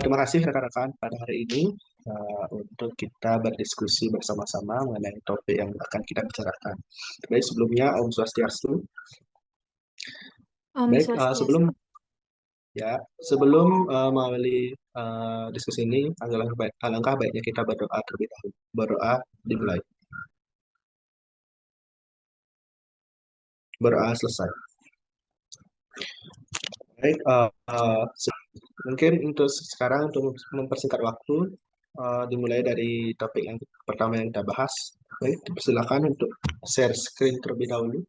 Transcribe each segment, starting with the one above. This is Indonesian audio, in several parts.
terima kasih rekan-rekan pada hari ini untuk kita berdiskusi bersama-sama mengenai topik yang akan kita bicarakan. Baik, sebelumnya Om Swastiastu. Om Baik, Swastiastu. sebelum mengawali diskusi ini, alangkah baiknya kita berdoa terlebih dahulu. Berdoa dimulai. Berdoa selesai. Baik, mungkin untuk sekarang untuk mempersingkat waktu, dimulai dari topik yang pertama yang kita bahas. Baik, silakan untuk share screen terlebih dahulu.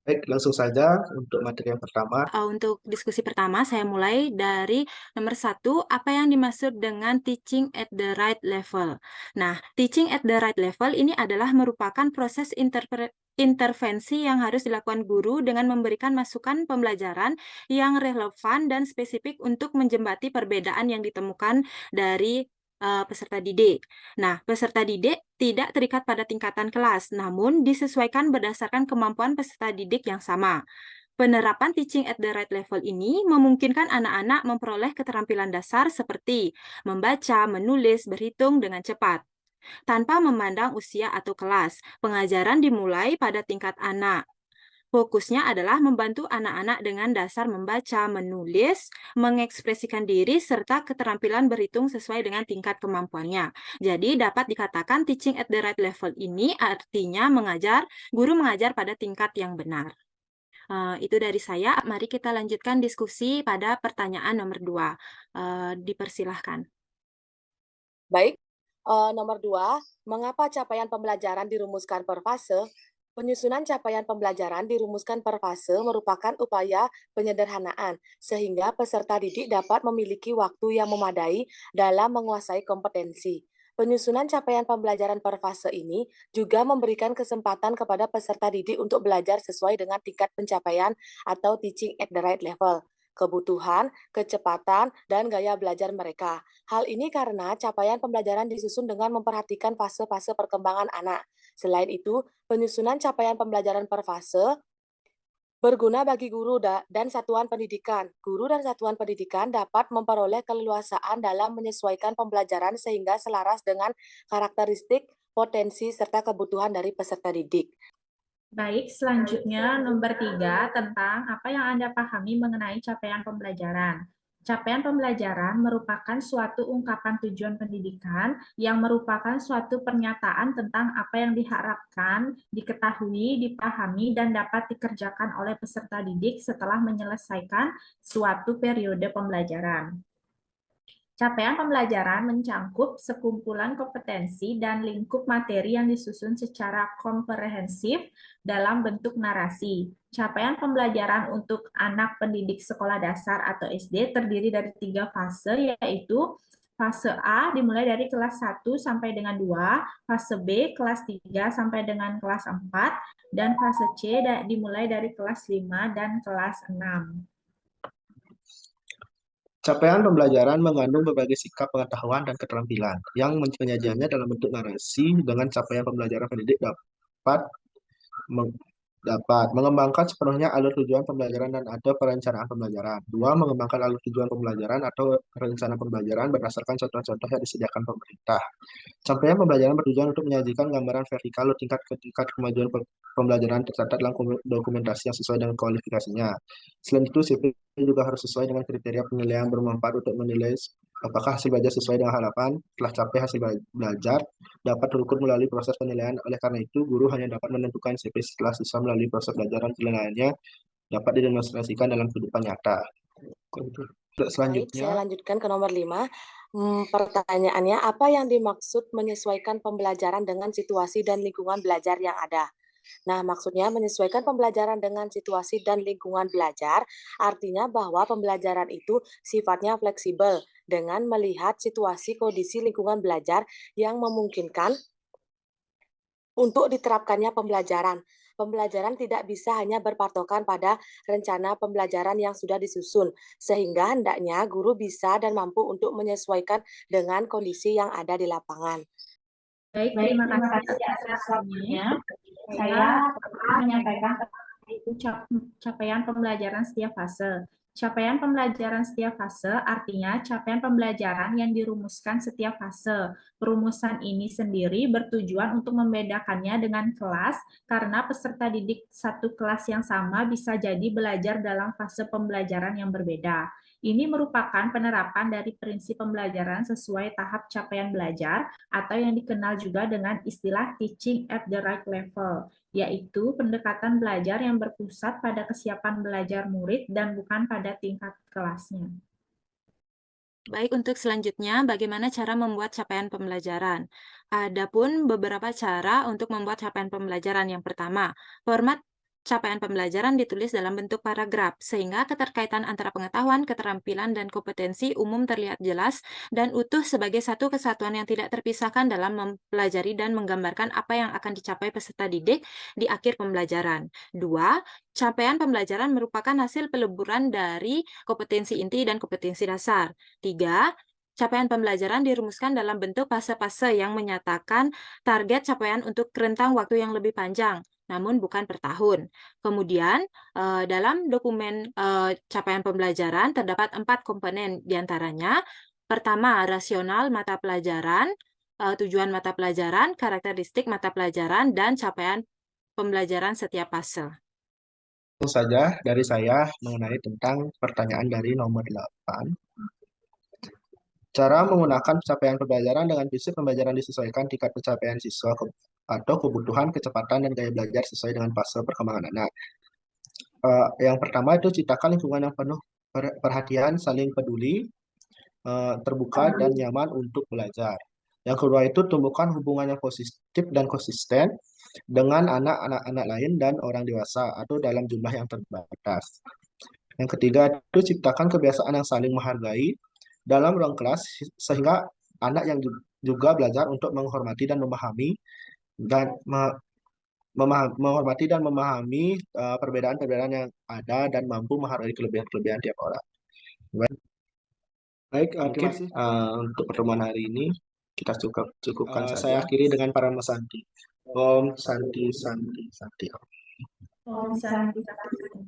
Baik, langsung saja untuk materi yang pertama. Untuk diskusi pertama, saya mulai dari nomor 1, apa yang dimaksud dengan teaching at the right level. Nah, teaching at the right level ini adalah merupakan proses intervensi yang harus dilakukan guru dengan memberikan masukan pembelajaran yang relevan dan spesifik untuk menjembati perbedaan yang ditemukan dari peserta didik. Nah, peserta didik tidak terikat pada tingkatan kelas, namun disesuaikan berdasarkan kemampuan peserta didik yang sama. Penerapan teaching at the right level ini memungkinkan anak-anak memperoleh keterampilan dasar seperti membaca, menulis, berhitung dengan cepat. Tanpa memandang usia atau kelas, pengajaran dimulai pada tingkat anak. Fokusnya adalah membantu anak-anak dengan dasar membaca, menulis, mengekspresikan diri, serta keterampilan berhitung sesuai dengan tingkat kemampuannya. Jadi dapat dikatakan teaching at the right level ini artinya guru mengajar pada tingkat yang benar. Itu dari saya. Mari kita lanjutkan diskusi pada pertanyaan nomor 2. Dipersilahkan. Baik, nomor 2, mengapa capaian pembelajaran dirumuskan per fase? Penyusunan capaian pembelajaran dirumuskan per fase merupakan upaya penyederhanaan, sehingga peserta didik dapat memiliki waktu yang memadai dalam menguasai kompetensi. Penyusunan capaian pembelajaran per fase ini juga memberikan kesempatan kepada peserta didik untuk belajar sesuai dengan tingkat pencapaian atau teaching at the right level, kebutuhan, kecepatan, dan gaya belajar mereka. Hal ini karena capaian pembelajaran disusun dengan memperhatikan fase-fase perkembangan anak. Selain itu, penyusunan capaian pembelajaran per fase berguna bagi guru dan satuan pendidikan. Guru dan satuan pendidikan dapat memperoleh keleluasaan dalam menyesuaikan pembelajaran sehingga selaras dengan karakteristik, potensi, serta kebutuhan dari peserta didik. Baik, selanjutnya nomor 3 tentang apa yang Anda pahami mengenai capaian pembelajaran. Capaian pembelajaran merupakan suatu ungkapan tujuan pendidikan yang merupakan suatu pernyataan tentang apa yang diharapkan, diketahui, dipahami, dan dapat dikerjakan oleh peserta didik setelah menyelesaikan suatu periode pembelajaran. Capaian pembelajaran mencangkup sekumpulan kompetensi dan lingkup materi yang disusun secara komprehensif dalam bentuk narasi. Capaian pembelajaran untuk anak pendidik sekolah dasar atau SD terdiri dari 3 fase, yaitu fase A dimulai dari kelas 1 sampai dengan 2, fase B kelas 3 sampai dengan kelas 4, dan fase C dimulai dari kelas 5 dan kelas 6. Capaian pembelajaran mengandung berbagai sikap pengetahuan dan keterampilan yang penyajiannya dalam bentuk narasi dengan capaian pembelajaran pendidik dapat mengembangkan sepenuhnya alur tujuan pembelajaran dan atau perencanaan pembelajaran. 2. Mengembangkan alur tujuan pembelajaran atau rencana pembelajaran berdasarkan contoh-contoh yang disediakan pemerintah. Capaian pembelajaran bertujuan untuk menyajikan gambaran vertikal tingkat ke tingkat kemajuan pembelajaran tercatat dalam dokumentasi yang sesuai dengan kualifikasinya. Selain itu, CP juga harus sesuai dengan kriteria penilaian bermanfaat untuk menilai apakah hasil belajar sesuai dengan harapan. Telah capai hasil belajar dapat terukur melalui proses penilaian. Oleh karena itu, guru hanya dapat menentukan CP setelah siswa melalui proses belajar dan penilaiannya dapat didemonstrasikan dalam kehidupan nyata. Baik, saya lanjutkan ke nomor 5. Pertanyaannya, apa yang dimaksud menyesuaikan pembelajaran dengan situasi dan lingkungan belajar yang ada? Nah, maksudnya menyesuaikan pembelajaran dengan situasi dan lingkungan belajar, artinya bahwa pembelajaran itu sifatnya fleksibel dengan melihat situasi kondisi lingkungan belajar yang memungkinkan untuk diterapkannya pembelajaran. Pembelajaran tidak bisa hanya berpatokan pada rencana pembelajaran yang sudah disusun, sehingga hendaknya guru bisa dan mampu untuk menyesuaikan dengan kondisi yang ada di lapangan. Baik, terima kasih atas waktunya. Saya akan menyampaikan itu capaian pembelajaran setiap fase. Capaian pembelajaran setiap fase artinya capaian pembelajaran yang dirumuskan setiap fase. Perumusan ini sendiri bertujuan untuk membedakannya dengan kelas karena peserta didik satu kelas yang sama bisa jadi belajar dalam fase pembelajaran yang berbeda. Ini merupakan penerapan dari prinsip pembelajaran sesuai tahap capaian belajar atau yang dikenal juga dengan istilah teaching at the right level, yaitu pendekatan belajar yang berpusat pada kesiapan belajar murid dan bukan pada tingkat kelasnya. Baik, untuk selanjutnya, bagaimana cara membuat capaian pembelajaran? Adapun beberapa cara untuk membuat capaian pembelajaran. Yang pertama, format capaian pembelajaran ditulis dalam bentuk paragraf, sehingga keterkaitan antara pengetahuan, keterampilan, dan kompetensi umum terlihat jelas dan utuh sebagai satu kesatuan yang tidak terpisahkan dalam mempelajari dan menggambarkan apa yang akan dicapai peserta didik di akhir pembelajaran. Dua, capaian pembelajaran merupakan hasil peleburan dari kompetensi inti dan kompetensi dasar. Tiga, capaian pembelajaran dirumuskan dalam bentuk fase-fase yang menyatakan target capaian untuk rentang waktu yang lebih panjang, namun bukan per tahun. Kemudian, dalam dokumen capaian pembelajaran terdapat 4 komponen, diantaranya pertama, rasional mata pelajaran, tujuan mata pelajaran, karakteristik mata pelajaran, dan capaian pembelajaran setiap fase. Itu saja dari saya mengenai tentang pertanyaan dari nomor 8. Cara menggunakan capaian pembelajaran dengan prinsip pembelajaran disesuaikan tingkat pencapaian siswa atau kebutuhan, kecepatan, dan gaya belajar sesuai dengan fase perkembangan anak. Yang pertama itu ciptakan lingkungan yang penuh perhatian, saling peduli, terbuka, dan nyaman untuk belajar. Yang kedua itu tumbuhkan hubungan yang positif dan konsisten dengan anak-anak lain dan orang dewasa atau dalam jumlah yang terbatas. Yang ketiga itu ciptakan kebiasaan yang saling menghargai dalam ruang kelas sehingga anak yang juga belajar untuk menghormati dan memahami perbedaan-perbedaan yang ada dan mampu menghargai kelebihan-kelebihan tiap orang. Baik, terima kasih untuk pertemuan hari ini. Kita cukupkan saja. Saya akhiri dengan Parama Santi. Om Santi Santi Santi. Om Santi Santi.